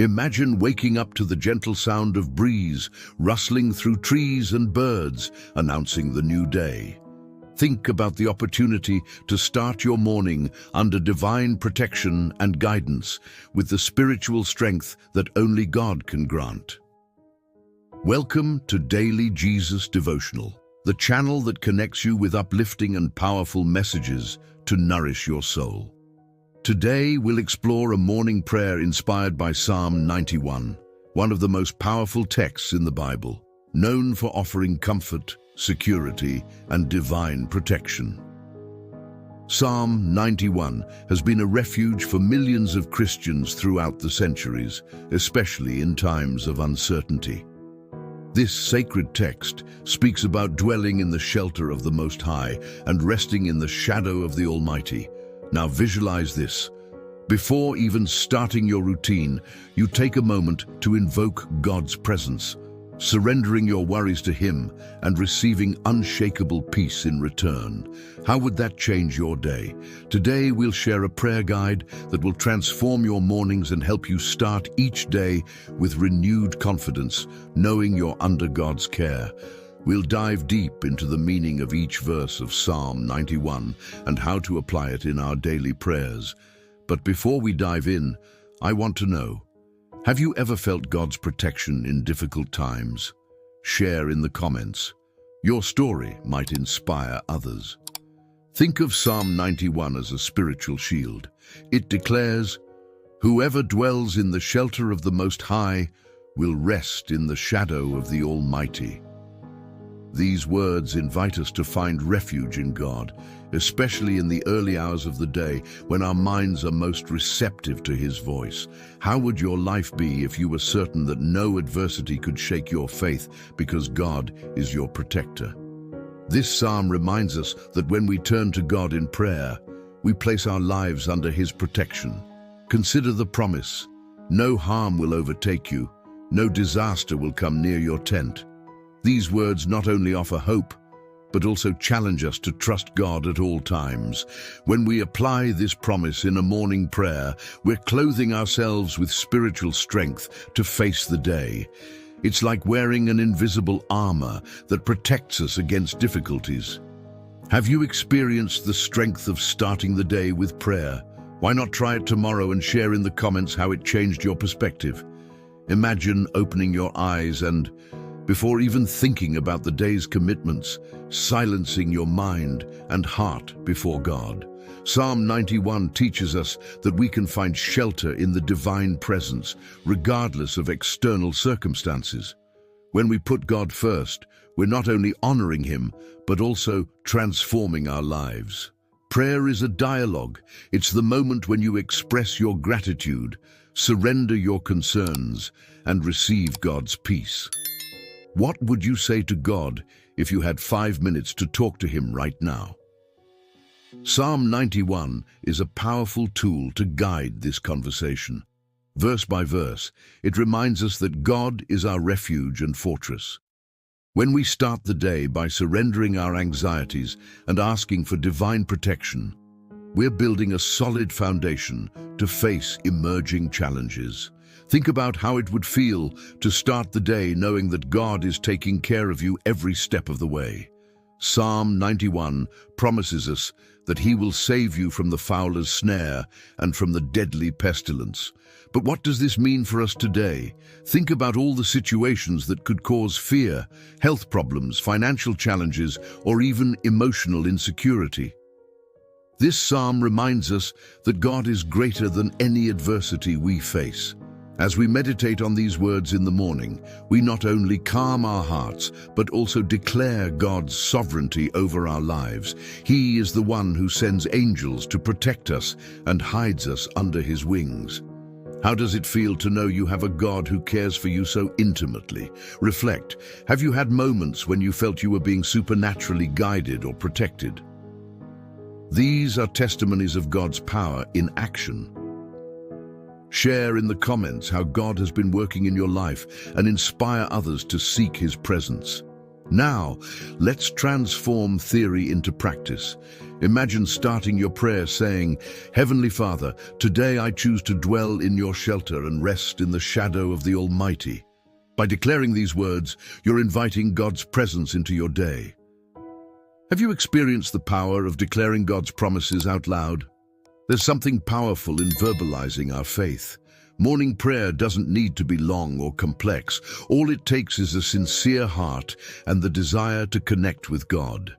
Imagine waking up to the gentle sound of breeze rustling through trees and birds, announcing the new day. Think about the opportunity to start your morning under divine protection and guidance with the spiritual strength that only God can grant. Welcome to Daily Jesus Devotional, the channel that connects you with uplifting and powerful messages to nourish your soul. Today we'll explore a morning prayer inspired by Psalm 91, one of the most powerful texts in the Bible, known for offering comfort, security, and divine protection. Psalm 91 has been a refuge for millions of Christians throughout the centuries, especially in times of uncertainty. This sacred text speaks about dwelling in the shelter of the Most High and resting in the shadow of the Almighty. Now visualize this. Before even starting your routine, you take a moment to invoke God's presence, surrendering your worries to Him and receiving unshakable peace in return. How would that change your day? Today we'll share a prayer guide that will transform your mornings and help you start each day with renewed confidence, knowing you're under God's care. We'll dive deep into the meaning of each verse of Psalm 91 and how to apply it in our daily prayers. But before we dive in, I want to know, have you ever felt God's protection in difficult times? Share in the comments. Your story might inspire others. Think of Psalm 91 as a spiritual shield. It declares, "Whoever dwells in the shelter of the Most High will rest in the shadow of the Almighty." These words invite us to find refuge in God, especially in the early hours of the day when our minds are most receptive to His voice. How would your life be if you were certain that no adversity could shake your faith because God is your protector? This psalm reminds us that when we turn to God in prayer, we place our lives under His protection. Consider the promise: no harm will overtake you, no disaster will come near your tent. These words not only offer hope, but also challenge us to trust God at all times. When we apply this promise in a morning prayer, we're clothing ourselves with spiritual strength to face the day. It's like wearing an invisible armor that protects us against difficulties. Have you experienced the strength of starting the day with prayer? Why not try it tomorrow and share in the comments how it changed your perspective? Imagine opening your eyes and, before even thinking about the day's commitments, silencing your mind and heart before God. Psalm 91 teaches us that we can find shelter in the divine presence, regardless of external circumstances. When we put God first, we're not only honoring Him, but also transforming our lives. Prayer is a dialogue. It's the moment when you express your gratitude, surrender your concerns, and receive God's peace. What would you say to God if you had 5 minutes to talk to Him right now? Psalm 91 is a powerful tool to guide this conversation. Verse by verse, it reminds us that God is our refuge and fortress. When we start the day by surrendering our anxieties and asking for divine protection, we're building a solid foundation to face emerging challenges. Think about how it would feel to start the day knowing that God is taking care of you every step of the way. Psalm 91 promises us that He will save you from the fowler's snare and from the deadly pestilence. But what does this mean for us today? Think about all the situations that could cause fear, health problems, financial challenges, or even emotional insecurity. This psalm reminds us that God is greater than any adversity we face. As we meditate on these words in the morning, we not only calm our hearts, but also declare God's sovereignty over our lives. He is the one who sends angels to protect us and hides us under His wings. How does it feel to know you have a God who cares for you so intimately? Reflect. Have you had moments when you felt you were being supernaturally guided or protected? These are testimonies of God's power in action. Share in the comments how God has been working in your life and inspire others to seek His presence. Now, let's transform theory into practice. Imagine starting your prayer saying, "Heavenly Father, today I choose to dwell in your shelter and rest in the shadow of the Almighty." By declaring these words, you're inviting God's presence into your day. Have you experienced the power of declaring God's promises out loud? There's something powerful in verbalizing our faith. Morning prayer doesn't need to be long or complex. All it takes is a sincere heart and the desire to connect with God.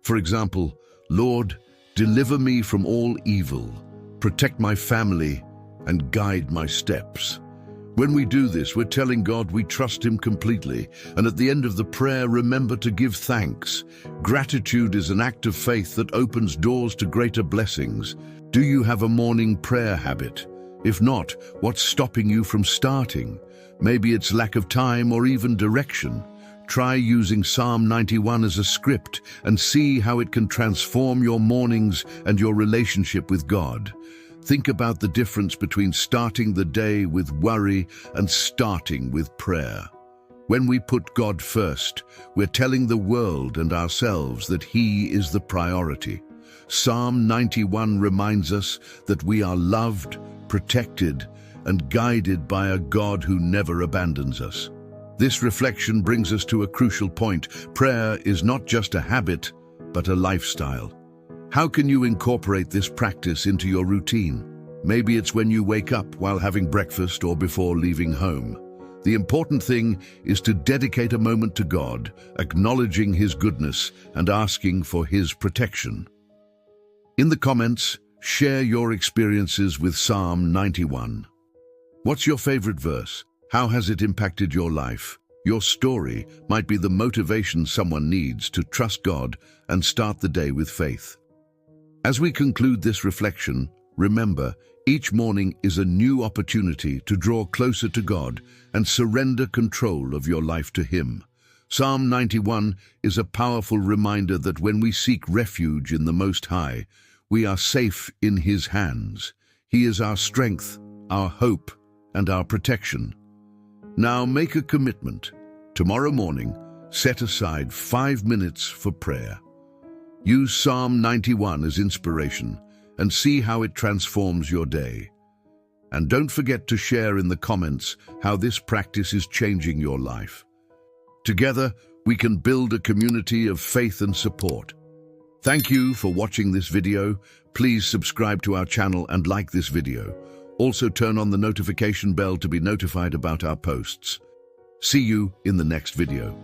For example, "Lord, deliver me from all evil, protect my family, and guide my steps." When we do this, we're telling God we trust Him completely, and at the end of the prayer, remember to give thanks. Gratitude is an act of faith that opens doors to greater blessings. Do you have a morning prayer habit? If not, what's stopping you from starting? Maybe it's lack of time or even direction. Try using Psalm 91 as a script and see how it can transform your mornings and your relationship with God. Think about the difference between starting the day with worry and starting with prayer. When we put God first, we're telling the world and ourselves that He is the priority. Psalm 91 reminds us that we are loved, protected, and guided by a God who never abandons us. This reflection brings us to a crucial point. Prayer is not just a habit, but a lifestyle. How can you incorporate this practice into your routine? Maybe it's when you wake up while having breakfast or before leaving home. The important thing is to dedicate a moment to God, acknowledging His goodness and asking for His protection. In the comments, share your experiences with Psalm 91. What's your favorite verse? How has it impacted your life? Your story might be the motivation someone needs to trust God and start the day with faith. As we conclude this reflection, remember, each morning is a new opportunity to draw closer to God and surrender control of your life to Him. Psalm 91 is a powerful reminder that when we seek refuge in the Most High, we are safe in His hands. He is our strength, our hope, and our protection. Now make a commitment. Tomorrow morning, set aside 5 minutes for prayer. Use Psalm 91 as inspiration and see how it transforms your day. And don't forget to share in the comments how this practice is changing your life. Together, we can build a community of faith and support. Thank you for watching this video. Please subscribe to our channel and like this video. Also turn on the notification bell to be notified about our posts. See you in the next video.